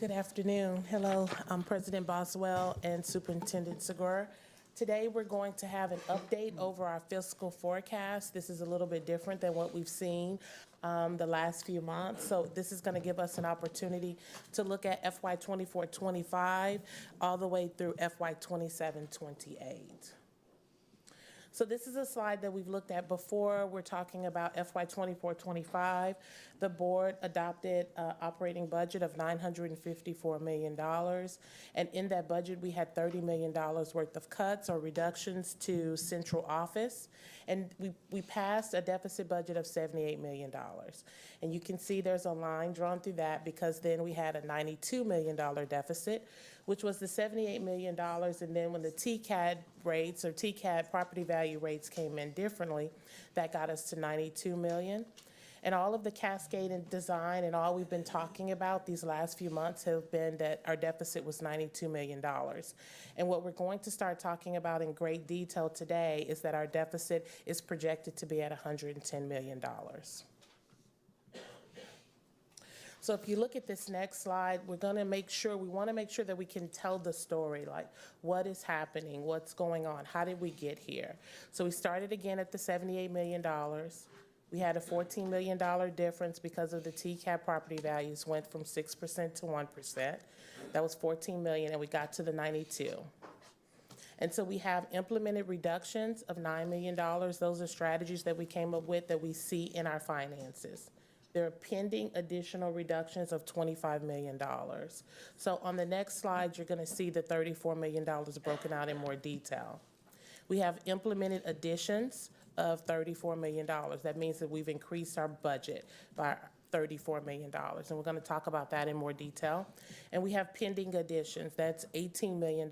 Good afternoon. Hello, I'm President Boswell and Superintendent Segura. Today, we're going to have an update over our fiscal forecast. This is a little bit different than what we've seen the last few months. So this is going to give us an opportunity to look at FY 24-25 all the way through FY 27-28. So this is a slide that we've looked at before. We're talking about FY 24-25. The board adopted an operating budget of $954 million. And in that budget, we had $30 million worth of cuts or reductions to central office. And we passed a deficit budget of $78 million. And you can see there's a line drawn through that because then we had a $92 million deficit, which was the $78 million. And then when the TCAD rates or TCAD property value rates came in differently, that got us to $92 million. And all of the cascade and design and all we've been talking about these last few months have been that our deficit was $92 million. And what we're going to start talking about in great detail today is that our deficit is projected to be at $110 million. So if you look at this next slide, we want to make sure that we can tell the story, like what is happening, what's going on, how did we get here? So we started again at the $78 million. We had a $14 million difference because of the TCAP property values went from 6% to 1%. That was $14 million, and we got to the 92. And so we have implemented reductions of $9 million. Those are strategies that we came up with that we see in our finances. There are pending additional reductions of $25 million. So on the next slide, you're going to see the $34 million broken out in more detail. We have implemented additions of $34 million. That means that we've increased our budget by $34 million. And we're going to talk about that in more detail. And we have pending additions. That's $18 million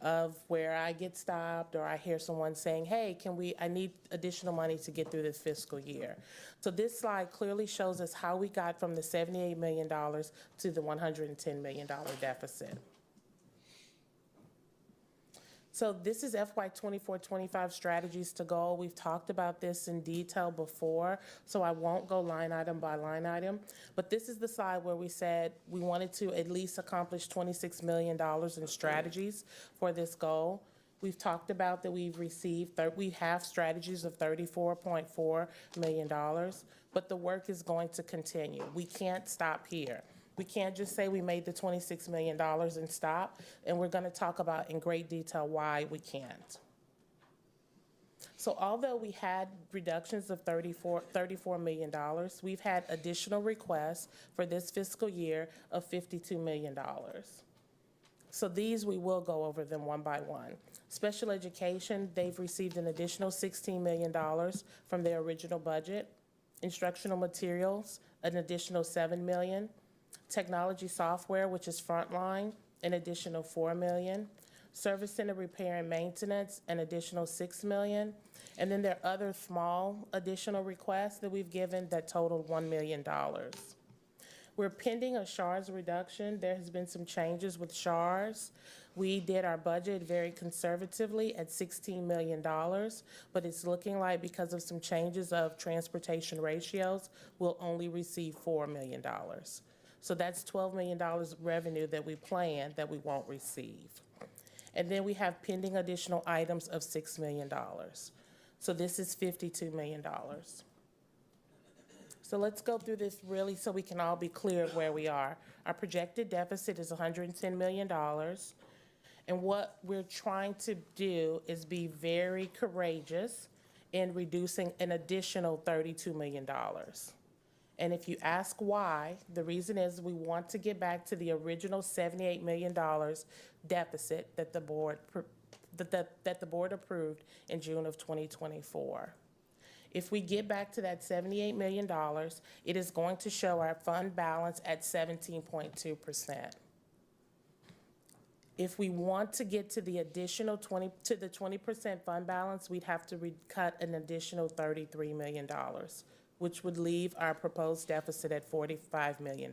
of where I get stopped or I hear someone saying, hey, I need additional money to get through this fiscal year. So this slide clearly shows us how we got from the $78 million to the $110 million deficit. So this is FY 24-25 strategies to goal. We've talked about this in detail before, so I won't go line item by line item. But this is the slide where we said we wanted to at least accomplish $26 million in strategies for this goal. We've talked about that we have strategies of $34.4 million, but the work is going to continue. We can't stop here. We can't just say we made the $26 million and stop, and we're going to talk about in great detail why we can't. So although we had reductions of $34 million, we've had additional requests for this fiscal year of $52 million. So these we will go over them one by one. Special education, they've received an additional $16 million from their original budget. Instructional materials, an additional $7 million. Technology software, which is frontline, an additional $4 million. Service center repair and maintenance, an additional $6 million. And then there are other small additional requests that we've given that total $1 million. We're pending a SHARS reduction. There has been some changes with SHARS. We did our budget very conservatively at $16 million, but it's looking like because of some changes of transportation ratios, we'll only receive $4 million. So that's $12 million revenue that we plan that we won't receive. And then we have pending additional items of $6 million. So this is $52 million. So let's go through this really so we can all be clear of where we are. Our projected deficit is $110 million. And what we're trying to do is be very courageous in reducing an additional $32 million. And if you ask why, the reason is we want to get back to the original $78 million deficit that the board approved in June of 2024. If we get back to that $78 million, it is going to show our fund balance at 17.2%. If we want to get to the additional 20% fund balance, we'd have to cut an additional $33 million. Which would leave our proposed deficit at $45 million.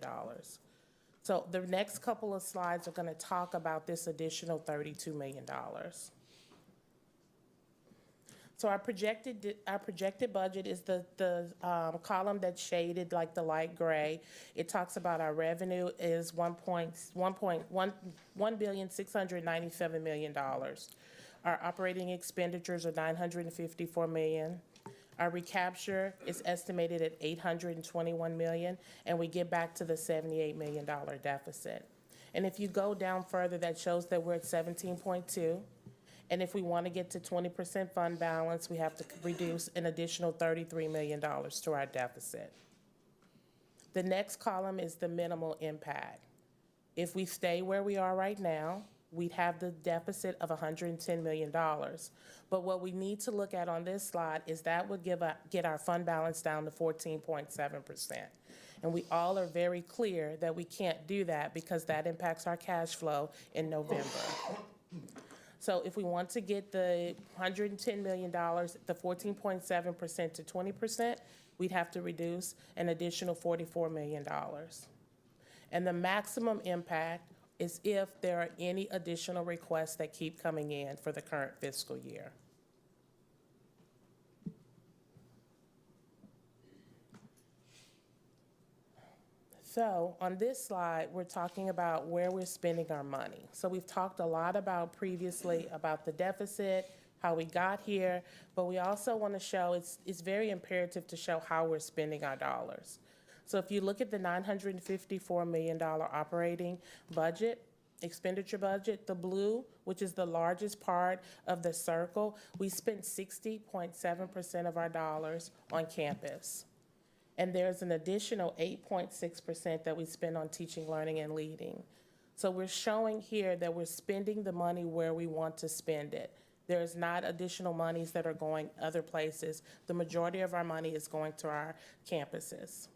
So the next couple of slides are going to talk about this additional $32 million. So our projected budget is the column that's shaded like the light gray. It talks about our revenue is $1,697,000,000. Our operating expenditures are $954 million. Our recapture is estimated at $821 million, and we get back to the $78 million deficit. And if you go down further, that shows that we're at 17.2. And if we want to get to 20% fund balance, we have to reduce an additional $33 million to our deficit. The next column is the minimal impact. If we stay where we are right now, we'd have the deficit of $110 million. But what we need to look at on this slide is that would get our fund balance down to 14.7%. And we all are very clear that we can't do that because that impacts our cash flow in November. So if we want to get the $110 million, the 14.7% to 20%, we'd have to reduce an additional $44 million. And the maximum impact is if there are any additional requests that keep coming in for the current fiscal year. So on this slide, we're talking about where we're spending our money. So we've talked a lot about previously about the deficit, how we got here, but we also want to show it's very imperative to show how we're spending our dollars. So if you look at the $954 million operating budget, expenditure budget, the blue, which is the largest part of the circle, we spent 60.7% of our dollars on campus. And there's an additional 8.6% that we spend on teaching, learning, and leading. So we're showing here that we're spending the money where we want to spend it. There's not additional monies that are going other places. The majority of our money is going to our campuses.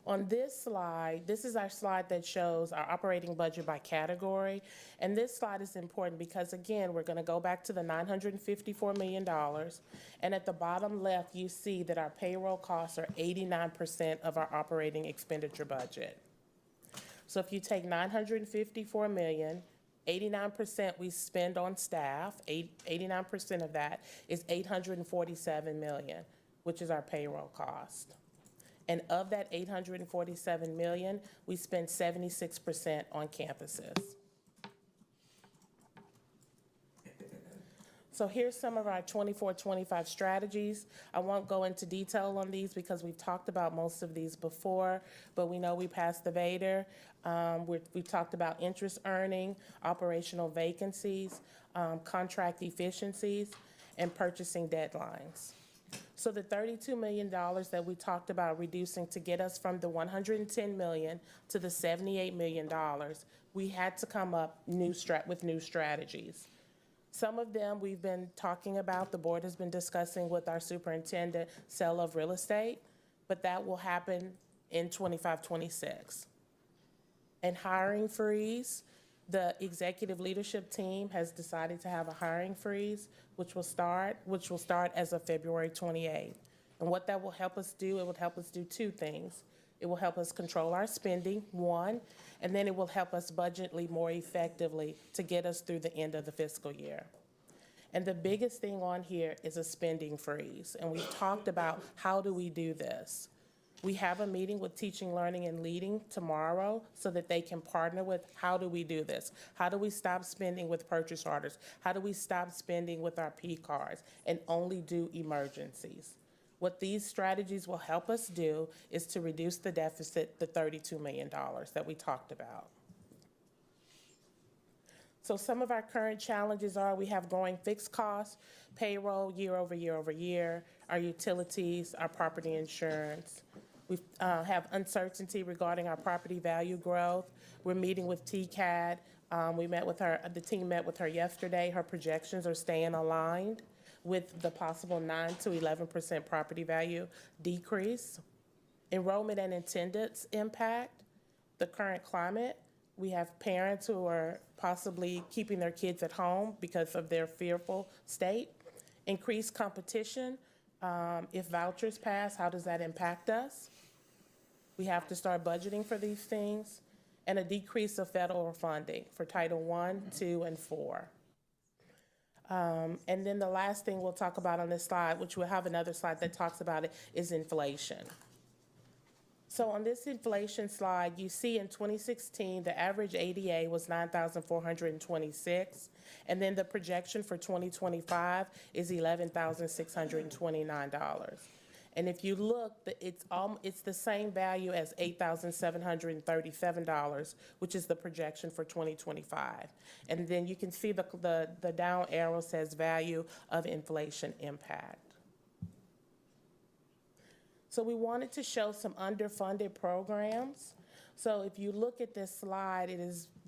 On this slide, this is our slide that shows our operating budget by category. And this slide is important because, again, we're going to go back to the $954 million. And at the bottom left, you see that our payroll costs are 89% of our operating expenditure budget. So if you take $954 million, 89% we spend on staff, 89% of that is $847 million, which is our payroll cost. And of that $847 million, we spend 76% on campuses. So here's some of our 24-25 strategies. I won't go into detail on these because we've talked about most of these before, but we know we passed the Vader. We talked about interest earning, operational vacancies, contract efficiencies, and purchasing deadlines. So the $32 million that we talked about reducing to get us from the $110 million to the $78 million, we had to come up with new strategies. Some of them we've been talking about, the board has been discussing with our superintendent, sale of real estate, but that will happen in 25-26. And hiring freeze, the executive leadership team has decided to have a hiring freeze, which will start as of February 28th. And what that will help us do, it will help us do two things. It will help us control our spending, one, and then it will help us budgetly more effectively to get us through the end of the fiscal year. And the biggest thing on here is a spending freeze. And we've talked about how do we do this. We have a meeting with Teaching, Learning, and Leading tomorrow so that they can partner with how do we do this? How do we stop spending with purchase orders? How do we stop spending with our P cards and only do emergencies? What these strategies will help us do is to reduce the deficit, the $32 million that we talked about. So some of our current challenges are we have growing fixed costs, payroll year over year over year, our utilities, our property insurance. We have uncertainty regarding our property value growth. We're meeting with TCAD. We met with her, the team met with her yesterday. Her projections are staying aligned with the possible 9 to 11% property value decrease. Enrollment and attendance impact, the current climate. We have parents who are possibly keeping their kids at home because of their fearful state. Increased competition. If vouchers pass, how does that impact us? We have to start budgeting for these things. And a decrease of federal funding for Title I, II, and IV. And then the last thing we'll talk about on this slide, which we'll have another slide that talks about it, is inflation. So on this inflation slide, you see in 2016, the average ADA was 9,426, and then the projection for 2025 is $11,629. And if you look, it's the same value as $8,737, which is the projection for 2025. And then you can see the down arrow says value of inflation impact. So we wanted to show some underfunded programs. So if you look at this slide,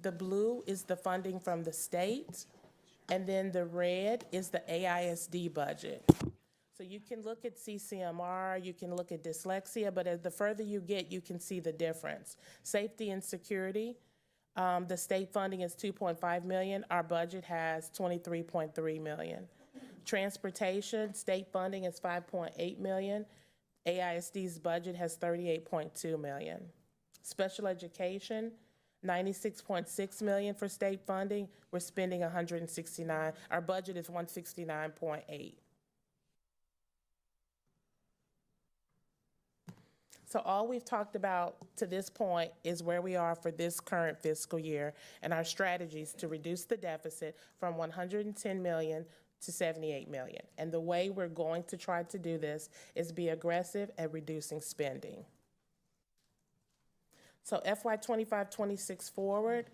the blue is the funding from the state, and then the red is the AISD budget. So you can look at CCMR, you can look at dyslexia, but as the further you get, you can see the difference. Safety and security, the state funding is $2.5 million. Our budget has $23.3 million. Transportation, state funding is $5.8 million. AISD's budget has $38.2 million. Special education, $96.6 million for state funding. We're spending $169. Our budget is $169.8. So all we've talked about to this point is where we are for this current fiscal year and our strategies to reduce the deficit from $110 million to $78 million. And the way we're going to try to do this is be aggressive at reducing spending. So FY 25-26 forward,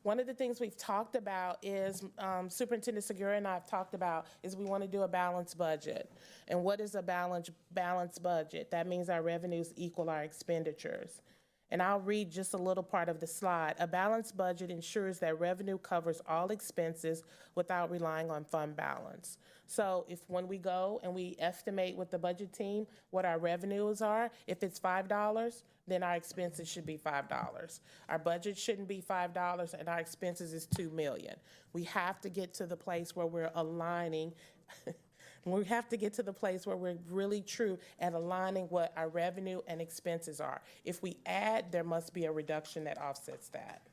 one of the things we've talked about is, Superintendent Segura and I have talked about, is we want to do a balanced budget. And what is a balanced budget? That means our revenues equal our expenditures. And I'll read just a little part of the slide. A balanced budget ensures that revenue covers all expenses without relying on fund balance. So when we go and we estimate with the budget team what our revenues are, if it's $5, then our expenses should be $5. Our budget shouldn't be $5 and our expenses is $2 million. We have to get to the place where we're aligning we have to get to the place where we're really true at aligning what our revenue and expenses are. If we add, there must be a reduction that offsets that.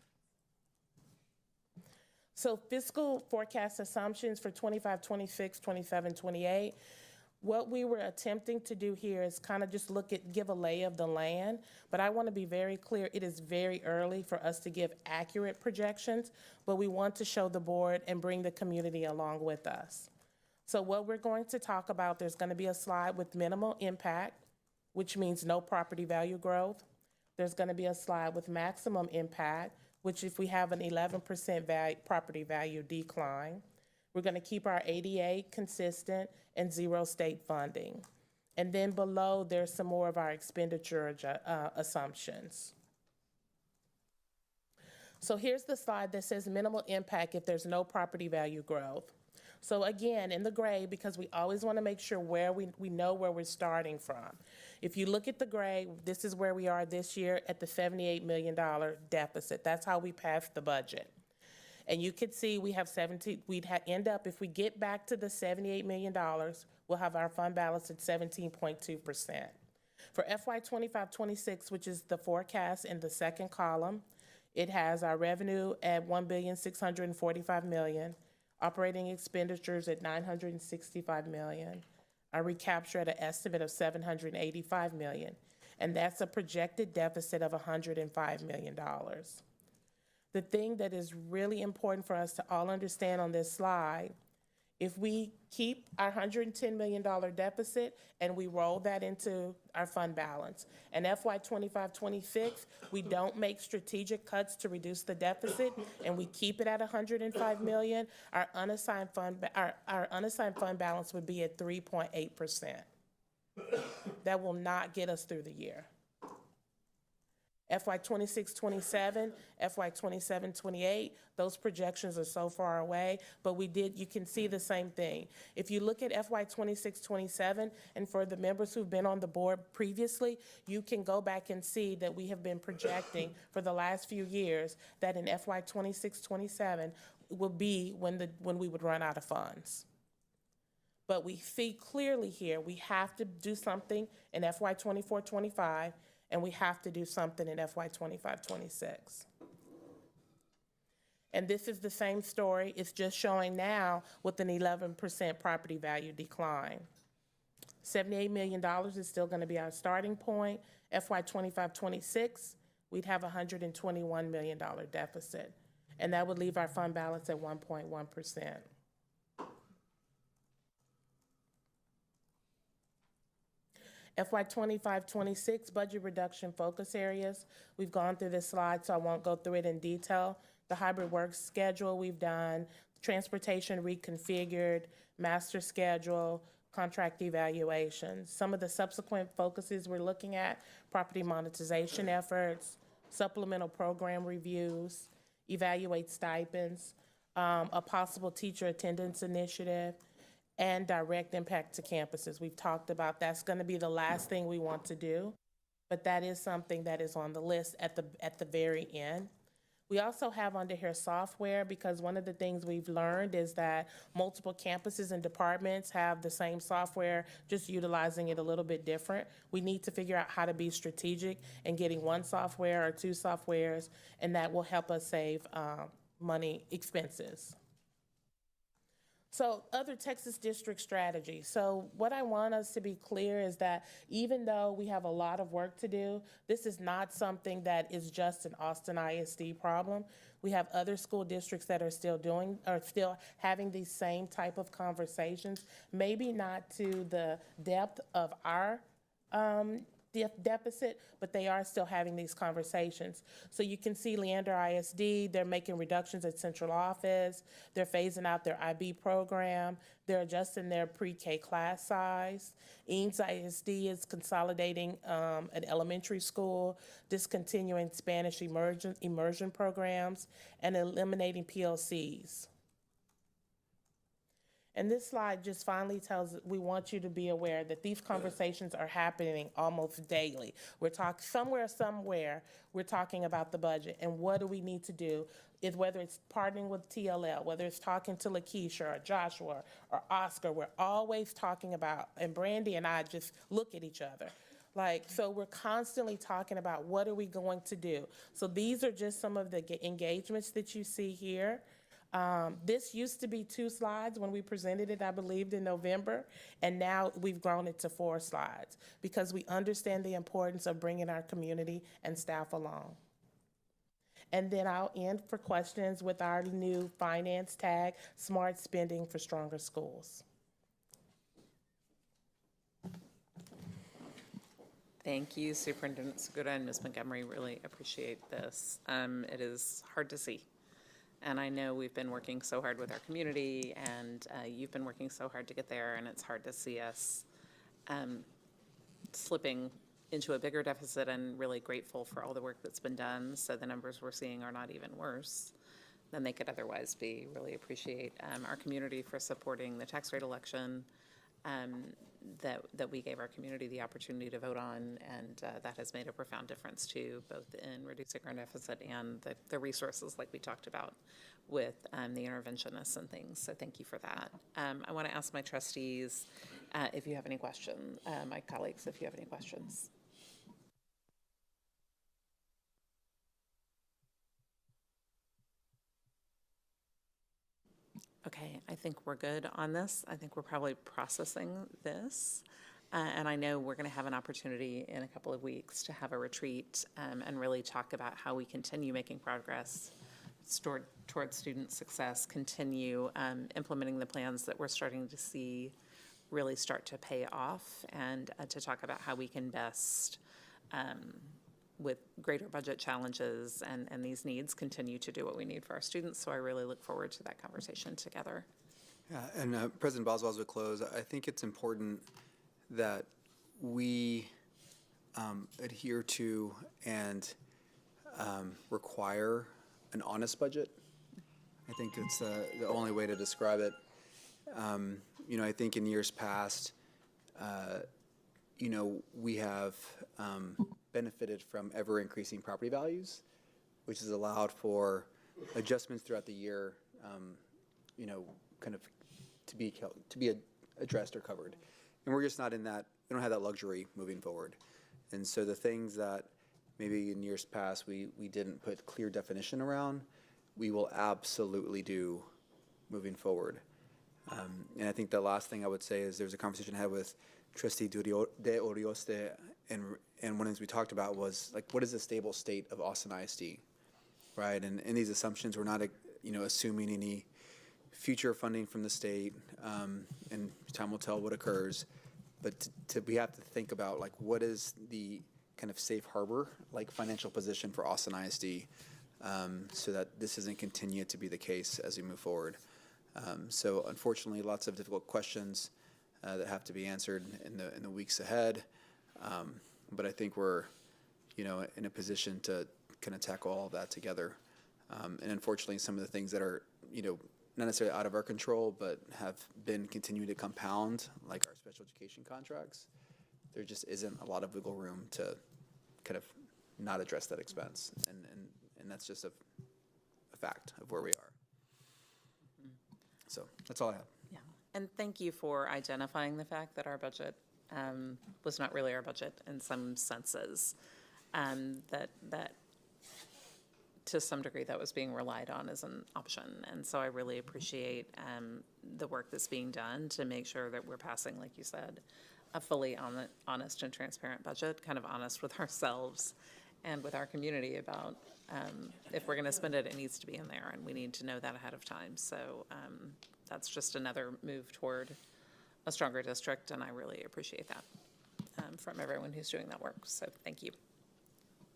So fiscal forecast assumptions for 25-26, 27-28. What we were attempting to do here is kind of just give a lay of the land, but I want to be very clear, it is very early for us to give accurate projections, but we want to show the board and bring the community along with us. So what we're going to talk about, there's going to be a slide with minimal impact, which means no property value growth. There's going to be a slide with maximum impact, which if we have an 11% property value decline. We're going to keep our ADA consistent and zero state funding. And then below, there's some more of our expenditure assumptions. So here's the slide that says minimal impact if there's no property value growth. So again, in the gray, because we always want to make sure where we know where we're starting from. If you look at the gray, this is where we are this year at the $78 million deficit. That's how we passed the budget. And you could see we have end up, if we get back to the $78 million, we'll have our fund balance at 17.2%. For FY 25-26, which is the forecast in the second column, it has our revenue at $1,645 million. Operating expenditures at $965 million, our recapture at an estimate of $785 million, and that's a projected deficit of $105 million. The thing that is really important for us to all understand on this slide, if we keep our $110 million deficit and we roll that into our fund balance, and FY 25-26, we don't make strategic cuts to reduce the deficit and we keep it at $105 million, our unassigned fund balance would be at 3.8%. That will not get us through the year. FY 26-27, FY 27-28, those projections are so far away, but you can see the same thing. If you look at FY 26-27, and for the members who've been on the board previously, you can go back and see that we have been projecting for the last few years that in FY 26-27 will be when we would run out of funds. But we see clearly here, we have to do something in FY 24-25, and we have to do something in FY 25-26. And this is the same story. It's just showing now with an 11% property value decline. $78 million is still going to be our starting point. FY 25-26, we'd have a $121 million deficit. And that would leave our fund balance at 1.1%. FY 25-26 budget reduction focus areas. We've gone through this slide, so I won't go through it in detail. The hybrid work schedule we've done, transportation reconfigured, master schedule, contract evaluations. Some of the subsequent focuses we're looking at: property monetization efforts, supplemental program reviews, evaluate stipends, a possible teacher attendance initiative, and direct impact to campuses. We've talked about that's going to be the last thing we want to do, but that is something that is on the list at the very end. We also have under here software, because one of the things we've learned is that multiple campuses and departments have the same software, just utilizing it a little bit different. We need to figure out how to be strategic in getting one software or two softwares, and that will help us save money, expenses. So other Texas district strategies. So what I want us to be clear is that even though we have a lot of work to do, this is not something that is just an Austin ISD problem. We have other school districts that are still having these same type of conversations, maybe not to the depth of our deficit, but they are still having these conversations. So you can see Leander ISD, they're making reductions at central office, they're phasing out their IB program, they're adjusting their pre-K class size. Eames ISD is consolidating an elementary school, discontinuing Spanish immersion programs, and eliminating PLCs. And this slide just finally tells, we want you to be aware that these conversations are happening almost daily. We're talking somewhere, we're talking about the budget and what do we need to do, whether it's partnering with TLL, whether it's talking to Lakeisha or Joshua or Oscar, we're always talking about, and Brandy and I just look at each other. So we're constantly talking about what are we going to do. So these are just some of the engagements that you see here. This used to be 2 slides when we presented it, I believe, in November, and now we've grown it to 4 slides because we understand the importance of bringing our community and staff along. And then I'll end for questions with our new finance tag, Smart Spending for Stronger Schools. Thank you, Superintendent Segura and Ms. Montgomery. Really appreciate this. It is hard to see. And I know we've been working so hard with our community, and you've been working so hard to get there, and it's hard to see us slipping into a bigger deficit, and really grateful for all the work that's been done. So the numbers we're seeing are not even worse than they could otherwise be. Really appreciate our community for supporting the tax rate election that we gave our community the opportunity to vote on, and that has made a profound difference too, both in reducing our deficit and the resources like we talked about with the interventionists and things. So thank you for that. I want to ask my trustees if you have any questions, my colleagues, if you have any questions. Okay, I think we're good on this. I think we're probably processing this. And I know we're going to have an opportunity in a couple of weeks to have a retreat and really talk about how we continue making progress towards student success, continue implementing the plans that we're starting to see really start to pay off, and to talk about how we can best, with greater budget challenges and these needs, continue to do what we need for our students. So I really look forward to that conversation together. Yeah, and President Boswell, as we close, I think it's important that we adhere to and require an honest budget. I think it's the only way to describe it. I think in years past, we have benefited from ever-increasing property values, which has allowed for adjustments throughout the year, kind of to be addressed or covered. And we're just not in that. We don't have that luxury moving forward. And so the things that maybe in years past we didn't put clear definition around, we will absolutely do moving forward. And I think the last thing I would say is there was a conversation I had with Trustee De Orioste, and one of the things we talked about was, like, what is the stable state of Austin ISD, right? And in these assumptions, we're not, assuming any future funding from the state, and time will tell what occurs. But we have to think about, like, what is the kind of safe harbor, like, financial position for Austin ISD, so that this doesn't continue to be the case as we move forward. So unfortunately, lots of difficult questions that have to be answered in the weeks ahead. But I think we're, in a position to kind of tackle all of that together. And unfortunately, some of the things that are, not necessarily out of our control, but have been continuing to compound, like our special education contracts, there just isn't a lot of wiggle room to kind of not address that expense. And that's just a fact of where we are. So that's all I have. Yeah, and thank you for identifying the fact that our budget was not really our budget in some senses, that to some degree that was being relied on as an option. And so I really appreciate the work that's being done to make sure that we're passing, like you said, a fully honest and transparent budget, kind of honest with ourselves and with our community about if we're going to spend it, it needs to be in there, and we need to know that ahead of time. So that's just another move toward a stronger district, and I really appreciate that from everyone who's doing that work. So thank you.